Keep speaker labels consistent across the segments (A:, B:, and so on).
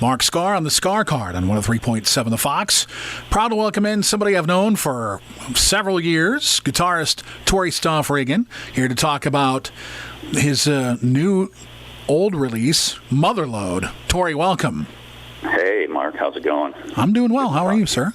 A: Mark Skaar on the Skaar Kaard on 103.7 The Fox. Proud to welcome in somebody I've known for several years, guitarist Tory Stoffregen, here to talk about his new old release, Motherlode. Tory, welcome.
B: Hey, Mark. How's it going?
A: I'm doing well. How are you, sir?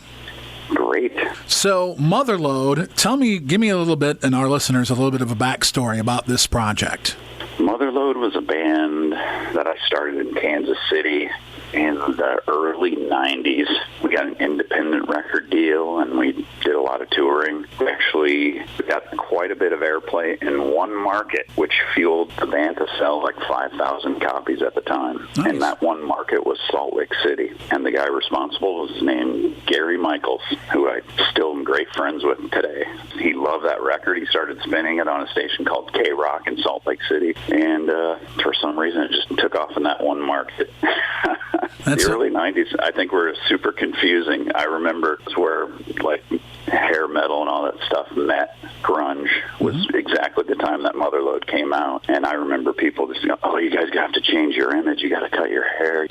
B: Great.
A: So, Motherlode, give me a little bit, and our listeners, a little bit of a backstory about this project.
B: Motherlode was a band that I started in Kansas City in the early 90s. We got an independent record deal, and we did a lot of touring. We actually got quite a bit of airplay in one market, which fueled the band to sell like 5,000 copies at the time.
A: Nice.
B: And that one market was Salt Lake City. And the guy responsible was named Gary Michaels, who I still am great friends with today. He loved that record. He started spinning it on a station called K-Rock in Salt Lake City. And for some reason, it just took off in that one market. The early 90s, I think, were super confusing. I remember where, like, hair metal and all that stuff met. Grunge was exactly the time that Motherlode came out. And I remember people just going, oh, you guys have to change your image. You got to cut your hair.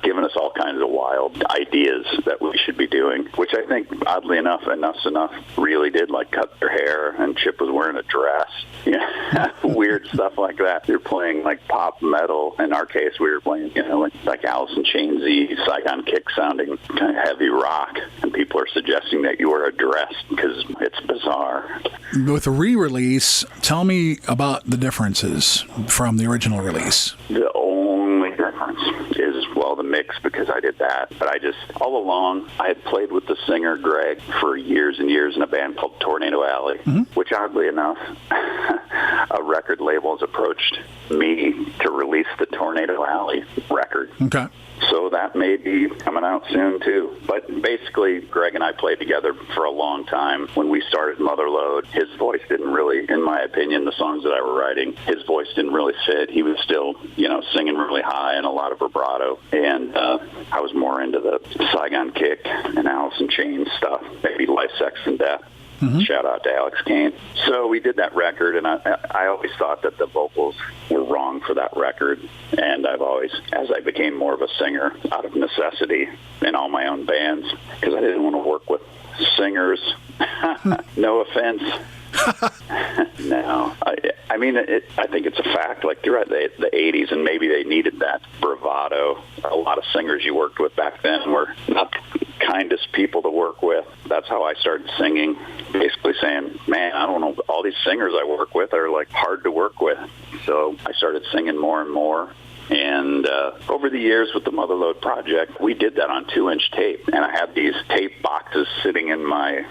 B: Giving us all kinds of wild ideas that we should be doing, which I think, oddly enough, Enuff Znuff really did, like, cut their hair, and Chip was wearing a dress. Yeah, weird stuff like that. You're playing, like, pop metal. In our case, we were playing, like Alice in Chains, Saigon Kick sounding kind of heavy rock, and people are suggesting that you wear a dress because it's bizarre.
A: With the re-release, tell me about the differences from the original release.
B: The only difference is, well, the mix, because I did that. But all along, I had played with the singer, Greg, for years and years in a band called Tornado Alley, which, oddly enough, a record label has approached me to release the Tornado Alley record.
A: Okay.
B: So that may be coming out soon, too. But basically, Greg and I played together for a long time. When we started Motherlode, his voice didn't really, in my opinion, the songs that I were writing, his voice didn't really fit. He was still, singing really high and a lot of vibrato. And I was more into the Saigon Kick and Alice in Chains stuff, maybe Life, Sex, and Death. Shout out to Alex Kane. So we did that record, and I always thought that the vocals were wrong for that record. And I've always, as I became more of a singer out of necessity in all my own bands, because I didn't want to work with singers. No offense. No. I mean, I think it's a fact. Like throughout the 80s, and maybe they needed that bravado. A lot of singers you worked with back then were not the kindest people to work with. That's how I started singing, basically saying, man, I don't know, all these singers I work with are like hard to work with. So I started singing more and more. And over the years with the Motherlode project, we did that on 2-inch tape. And I had these tape boxes sitting in my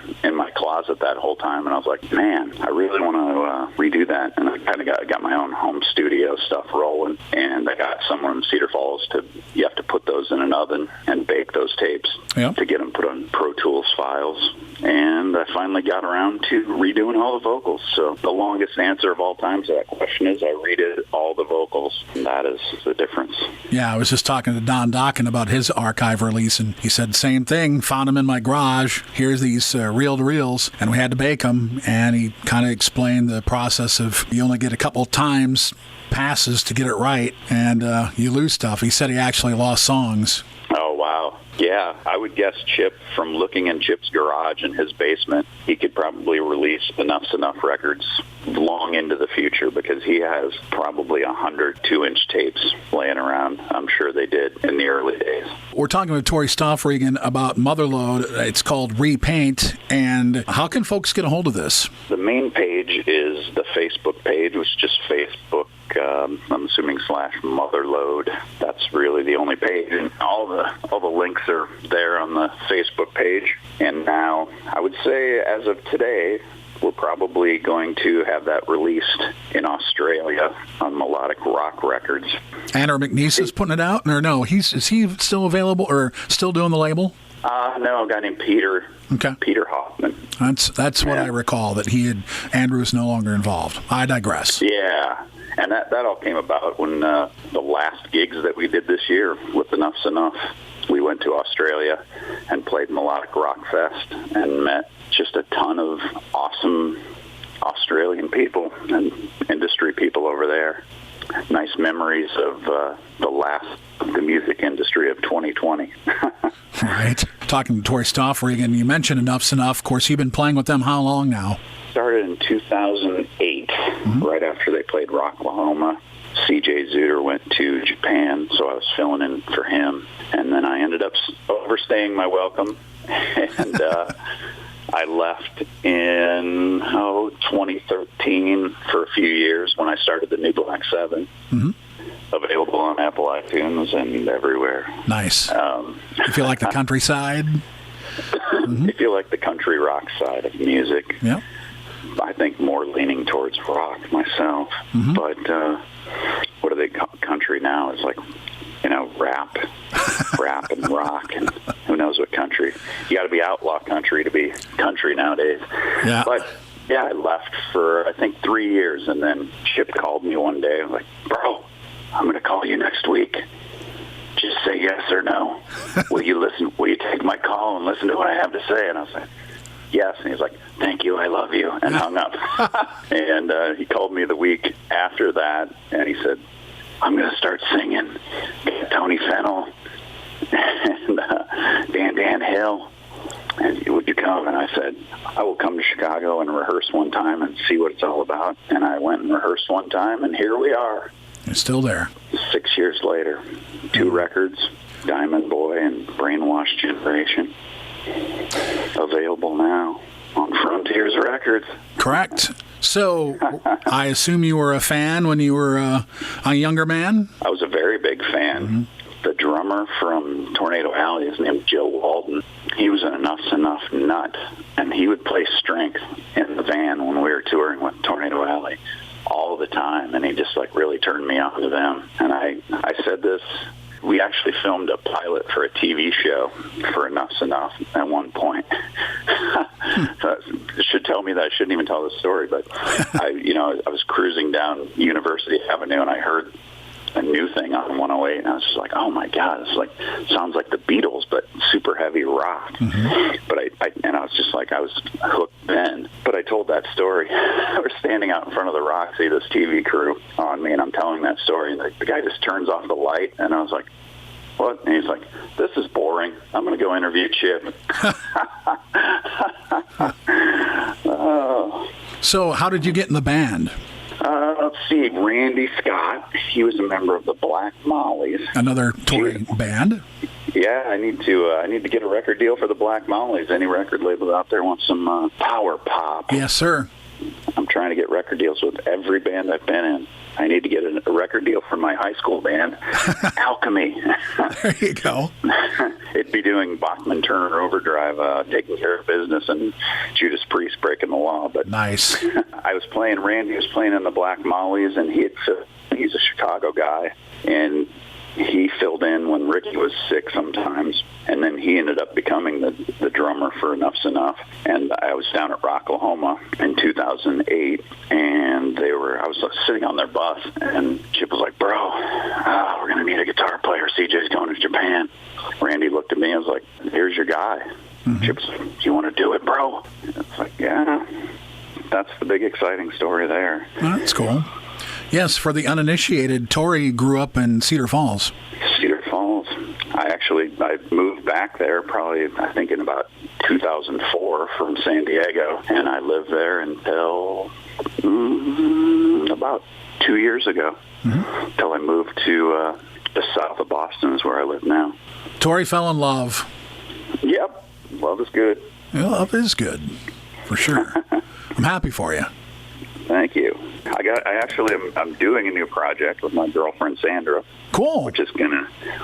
B: closet that whole time. And I was like, man, I really want to redo that. And I kind of got my own home studio stuff rolling. And I got someone in Cedar Falls you have to put those in an oven and bake those tapes to get them put on Pro Tools files. And I finally got around to redoing all the vocals. So the longest answer of all time to that question is I redid all the vocals. And that is the difference.
A: Yeah, I was just talking to Don Dokken about his archive release, and he said, same thing, found them in my garage. Here's these reel-to-reels, and we had to bake them. And he kind of explained the process of you only get a couple times passes to get it right, and you lose stuff. He said he actually lost songs.
B: Oh, wow. Yeah, I would guess Chip, from looking in Chip's garage in his basement, he could probably release Enuff Znuff records long into the future, because he has probably 100 2-inch tapes laying around. I'm sure they did in the early days.
A: We're talking with Tory Stoffregen about Motherlode. It's called Repaint. And how can folks get a hold of this?
B: The main page is the Facebook page, which is just Facebook. I'm assuming /Motherlode. That's really the only page, and all the links are there on the Facebook page. And now, I would say, as of today, we're probably going to have that released in Australia on Melodic Rock Records.
A: Andrew McNeese is putting it out, or no? Is he still available or still doing the label?
B: No, a guy named Peter.
A: Okay.
B: Peter Hoffman.
A: That's what I recall, that Andrew is no longer involved. I digress.
B: Yeah. And that all came about when the last gigs that we did this year with Enuff Znuff, we went to Australia and played Melodic Rock Fest and met just a ton of awesome Australian people and industry people over there. nice memories of the last of the music industry of 2020.
A: Right. Talking to Tory Stoffregen, you mentioned Enuff Znuff. Of course, you've been playing with them how long now?
B: Started in 2008, right after they played Rocklahoma. CJ Zuter went to Japan, so I was filling in for him. And then I ended up overstaying my welcome, and I left in 2013 for a few years when I started the New Black 7. Available on Apple iTunes and everywhere.
A: Nice. You feel like the countryside?
B: If you like the country rock side of music,
A: yeah.
B: I think more leaning towards rock myself. But what do they call country now? It's like, rap and rock, and who knows what country. You got to be outlaw country to be country nowadays.
A: Yeah.
B: But yeah, I left for I think 3 years, and then Chip called me one day. I was like, bro, I'm going to call you next week. Just say yes or no. Will you listen? Will you take my call and listen to what I have to say? And I was like, yes. And he's like, thank you, I love you, and hung up. And he called me the week after that, and he said, I'm going to start singing Tony Fennell and Dan Hill. And would you come? And I said, I will come to Chicago and rehearse one time and see what it's all about. And I went and rehearsed one time, and here we are.
A: You're still there.
B: 6 years later, 2 records, Diamond Boy and Brainwashed Generation, available now on Frontiers Records.
A: Correct. So, I assume you were a fan when you were a younger man?
B: I was a very big fan. The drummer from Tornado Alley is named Joe Walton. He was an Enuff Znuff nut, and he would play strength in the van when we were touring with Tornado Alley all the time, and he just really turned me on to them. And I said this, we actually filmed a pilot for a TV show for Enuff Znuff at one point. So it should tell me that I shouldn't even tell the story, but I was cruising down University Avenue, and I heard a new thing on 108, and I was just like, oh my God, it's sounds like the Beatles, but super heavy rock. But I was just I was hooked then. But I told that story. I was standing out in front of the Roxy, this TV crew on me, and I'm telling that story, and the guy just turns off the light, and I was like, what? And he's like, this is boring. I'm going to go interview Chip.
A: So how did you get in the band?
B: Let's see, Randy Scott. He was a member of the Black Mollies.
A: Another Tory band?
B: Yeah, I need to get a record deal for the Black Mollies. Any record label out there wants some power pop.
A: Yes, sir.
B: I'm trying to get record deals with every band I've been in. I need to get a record deal for my high school band, Alchemy.
A: There you go.
B: It'd be doing Bachman Turner Overdrive, Taking Care of Business, and Judas Priest, Breaking the Law. But
A: nice.
B: Randy was playing in the Black Mollies, and he's a Chicago guy, and he filled in when Ricky was sick sometimes, and then he ended up becoming the drummer for Enuff Znuff. And I was down at Rocklahoma in 2008, and I was sitting on their bus, and Chip was like, bro, we're going to need a guitar player. CJ's going to Japan. Randy looked at me and was like, here's your guy. Chip was like, do you want to do it, bro? And it's like, yeah. That's the big exciting story there.
A: Oh, that's cool. Yes, for the uninitiated, Tory grew up in Cedar Falls.
B: Cedar Falls. I moved back there probably, I think, in about 2004 from San Diego, and I lived there until about 2 years ago, until I moved to the south of Boston is where I live now.
A: Tory fell in love.
B: Yep. Love is good.
A: Yeah, love is good, for sure. I'm happy for you.
B: Thank you. I'm doing a new project with my girlfriend Sandra.
A: Cool.
B: Which is we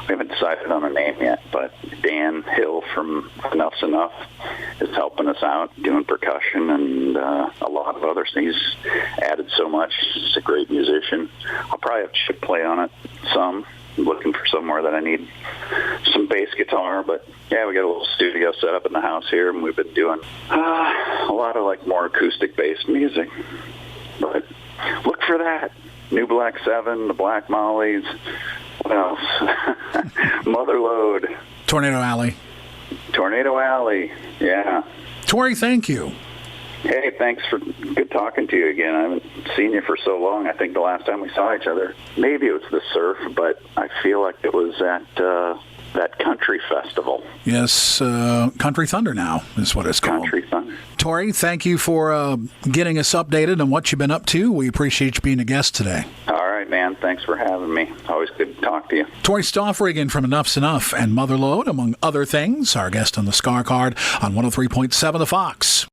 B: haven't decided on a name yet, but Dan Hill from Enuff Znuff is helping us out doing percussion and a lot of other things. He's added so much. He's a great musician. I'll probably have Chip play on it some. I'm looking for somewhere that I need some bass guitar, but yeah, we got a little studio set up in the house here, and we've been doing a lot of more acoustic-based music. But look for that. New Black 7, the Black Mollies. What else? Motherlode.
A: Tornado Alley.
B: Tornado Alley, yeah.
A: Tory, thank you.
B: Hey, thanks for good talking to you again. I haven't seen you for so long. I think the last time we saw each other, maybe it was the surf, but I feel like it was at that country festival.
A: Yes, Country Thunder now is what it's called.
B: Country Thunder.
A: Tory, thank you for getting us updated on what you've been up to. We appreciate you being a guest today.
B: All right, man. Thanks for having me. Always good to talk to you.
A: Tory Stoffregen from Enuff Znuff and Motherlode, among other things, our guest on the Skaar Kaard on 103.7 The Fox.